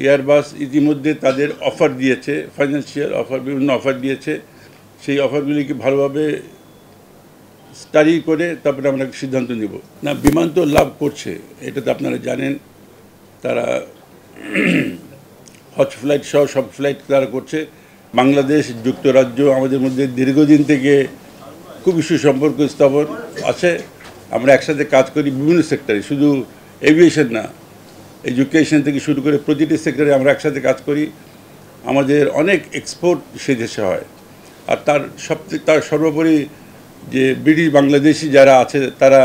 Airbus ইতিমধ্যে তাদের offer দিয়েছে, ফাইন্যান্সিয়াল অফার, বিভিন্ন অফার দিয়েছে। সেই অফারগুলিকে ভালোভাবে স্টাডি করে তারপরে আমরা সিদ্ধান্ত নেব। না, বিমান তো লাভ করছে, এটা তো আপনারা জানেন। তারা হজ ফ্লাইট সহ সব ফ্লাইট তারা করছে। বাংলাদেশ, যুক্তরাজ্য আমাদের মধ্যে দীর্ঘদিন থেকে খুব সুসম্পর্ক স্থাপন আছে। আমরা একসাথে কাজ করি বিভিন্ন সেক্টরে, শুধু এভিয়েশন না, এডুকেশন থেকে শুরু করে প্রতিটি সেক্টরে আমরা একসাথে কাজ করি। আমাদের অনেক এক্সপোর্ট সে দেশে হয়। আর তার সর্বোপরি যে ব্রিটিশ বাংলাদেশি যারা আছে তারা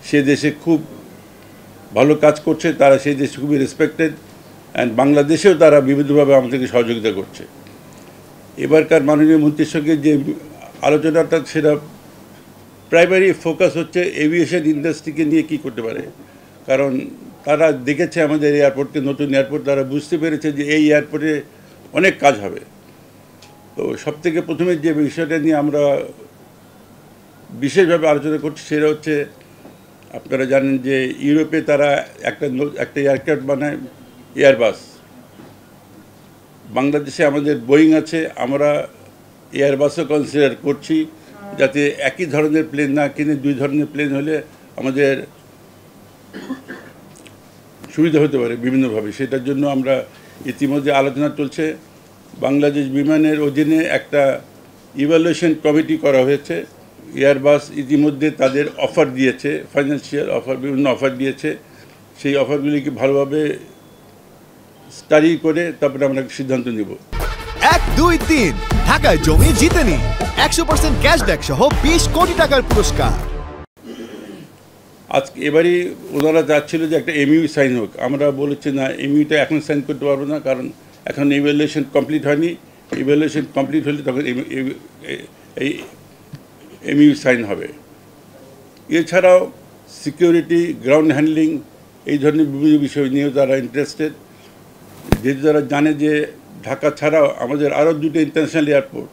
সে দেশে খুব ভালো কাজ করছে, তারা সেই দেশে খুবই রেসপেক্টেড, অ্যান্ড বাংলাদেশেও তারা বিভিন্নভাবে আমাদেরকে সহযোগিতা করছে। এবারকার মাননীয় মন্ত্রীর সঙ্গে যে আলোচনাটা, সেটা প্রাইমারি ফোকাস হচ্ছে এভিয়েশন ইন্ডাস্ট্রিকে নিয়ে কী করতে পারে। কারণ তারা দেখেছে আমাদের এয়ারপোর্টকে, নতুন এয়ারপোর্ট, তারা বুঝতে পেরেছে যে এই এয়ারপোর্টে অনেক কাজ হবে। তো সবথেকে প্রথমে যে বিষয়টা নিয়ে আমরা বিশেষভাবে আলোচনা করছি সেটা হচ্ছে, আপনারা জানেন যে ইউরোপে তারা একটা এয়ারক্রাফট বানায়, এয়ারবাস। বাংলাদেশে আমাদের বোয়িং আছে, আমরা এয়ারবাসও কনসিডার করছি, যাতে একই ধরনের প্লেন না কিনে দুই ধরনের প্লেন হলে আমাদের সুবিধা হতে পারে বিভিন্নভাবে। সেটার জন্য আমরা ইতিমধ্যে আলোচনা চলছে। বাংলাদেশ বিমানের অধীনে একটা ইভ্যালুয়েশন কমিটি করা হয়েছে। এয়ারবাস ইতিমধ্যে তাদের অফার দিয়েছে, ফাইন্যান্সিয়াল অফার, বিভিন্ন অফার দিয়েছে। সেই অফারগুলিকে ভালোভাবে স্টাডি করে তারপরে আমরা সিদ্ধান্ত নেব। 1, 2, 3 ঢাকায় জমি জিতে নিন 100% ক্যাশব্যাক সহ 20 কোটি টাকার পুরস্কার। আজকে এবারই ওনারা চাচ্ছিল যে একটা এমইউ সাইন হোক। আমরা বলেছি না, এমইউটা এখন সাইন করতে পারবো না, কারণ এখন ইভ্যালুয়েশন কমপ্লিট হয়নি। ইভ্যালুয়েশন কমপ্লিট হলে তখন এই এমইউ সাইন হবে। এছাড়াও সিকিউরিটি, গ্রাউন্ড হ্যান্ডলিং, এই ধরনের বিভিন্ন বিষয় নিয়েও তারা ইন্টারেস্টেড। যেহেতু তারা জানে যে ঢাকা ছাড়াও আমাদের আরও দুটো ইন্টারন্যাশনাল এয়ারপোর্ট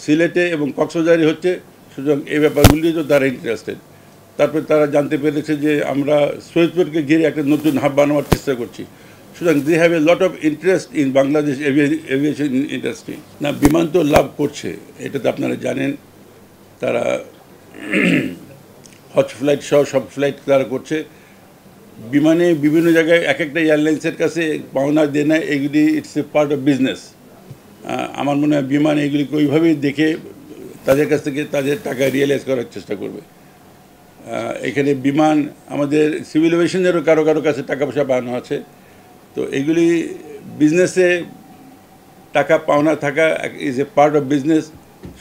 সিলেটে এবং কক্সবাজারে হচ্ছে, সুতরাং এই ব্যাপারগুলিও তো তারা ইন্টারেস্টেড। তারপরে তারা জানতে পেরেছে যে আমরা সৈয়দপুরকে ঘিরে একটা নতুন হাব বানানোর চেষ্টা করছি। সুতরাং they have a lot of interest in Bangladesh aviation industry. না, বিমান তো লাভ করছে, এটা তো আপনারা জানেন। তারা হজ ফ্লাইট সহ সব ফ্লাইট তারা করছে। বিমানে বিভিন্ন জায়গায় এক একটা এয়ারলাইন্সের কাছে পাওনা দেনা, এগুলি it's a part of business. আমার মনে হয় বিমান এগুলিকে ওইভাবেই দেখে তাদের কাছ থেকে তাদের টাকা রিয়েলাইজ করার চেষ্টা করবে। এখানে বিমান আমাদের সিভিল এভিয়েশনেরও কারো কাছে টাকা পয়সা পাওনা আছে। তো এগুলি বিজনেসে টাকা পাওনা থাকা is a part of business.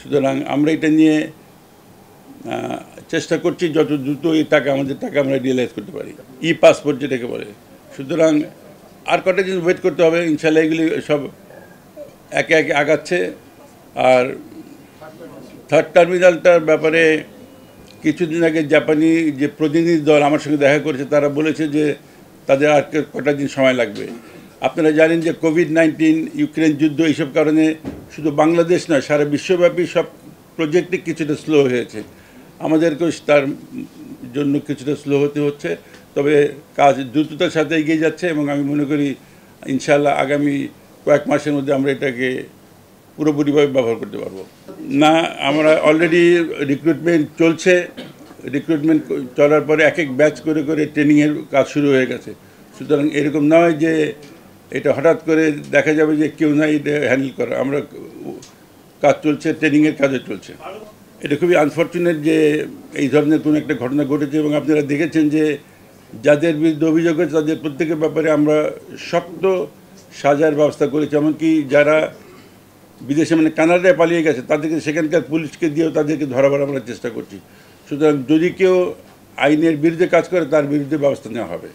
সুতরাং আমরা এটা নিয়ে চেষ্টা করছি যত দ্রুত এই আমাদের টাকা আমরা রিয়েলাইজ করতে পারি, ই পাসপোর্ট যেটাকে বলে। সুতরাং আর কটা দিন ওয়েট করতে হবে, ইনশাল্লাহ এগুলি সব একে একে আগাচ্ছে। আর থার্ড টার্মিনালটার ব্যাপারে কিছুদিন আগে জাপানি যে প্রতিনিধি দল আমার সঙ্গে দেখা করেছে, তারা বলেছে যে তাদের আর কটা দিন সময় লাগবে। আপনারা জানেন যে কোভিড-19, ইউক্রেন যুদ্ধ, এইসব কারণে শুধু বাংলাদেশ নয়, সারা বিশ্বব্যাপী সব প্রজেক্টে কিছুটা স্লো হয়েছে। আমাদেরকেও তার জন্য কিছুটা স্লো হতে হচ্ছে, তবে কাজ দ্রুততার সাথে এগিয়ে যাচ্ছে এবং আমি মনে করি ইনশাআল্লাহ আগামী কয়েক মাসের মধ্যে আমরা এটাকে পুরোপুরিভাবে ব্যবহার করতে পারবো। না, আমরা অলরেডি রিক্রুটমেন্ট চলছে। রিক্রুটমেন্ট চলার পরে এক এক ব্যাচ করে করে ট্রেনিংয়ের কাজ শুরু হয়ে গেছে। সুতরাং এরকম নয় যে এটা হঠাৎ করে দেখা যাবে যে কেউ না এটা হ্যান্ডেল করা। আমরা কাজ চলছে, ট্রেনিংয়ের কাজও চলছে। এটা খুবই আনফর্চুনেট যে এই ধরনের কোনো একটা ঘটনা ঘটেছে এবং আপনারা দেখেছেন যে যাদের বিরুদ্ধে অভিযোগ হয়েছে তাদের প্রত্যেকের ব্যাপারে আমরা শক্ত সাজার ব্যবস্থা করেছি। এমনকি যারা বিদেশে, মানে কানাডায় পালিয়ে গেছে, তাদেরকে সেখানকার পুলিশকে দিয়েও তাদেরকে ধরাবার আমরা চেষ্টা করছি। সুতরাং যদি কেউ আইনের বিরুদ্ধে কাজ করে তার বিরুদ্ধে ব্যবস্থা নেওয়া হবে।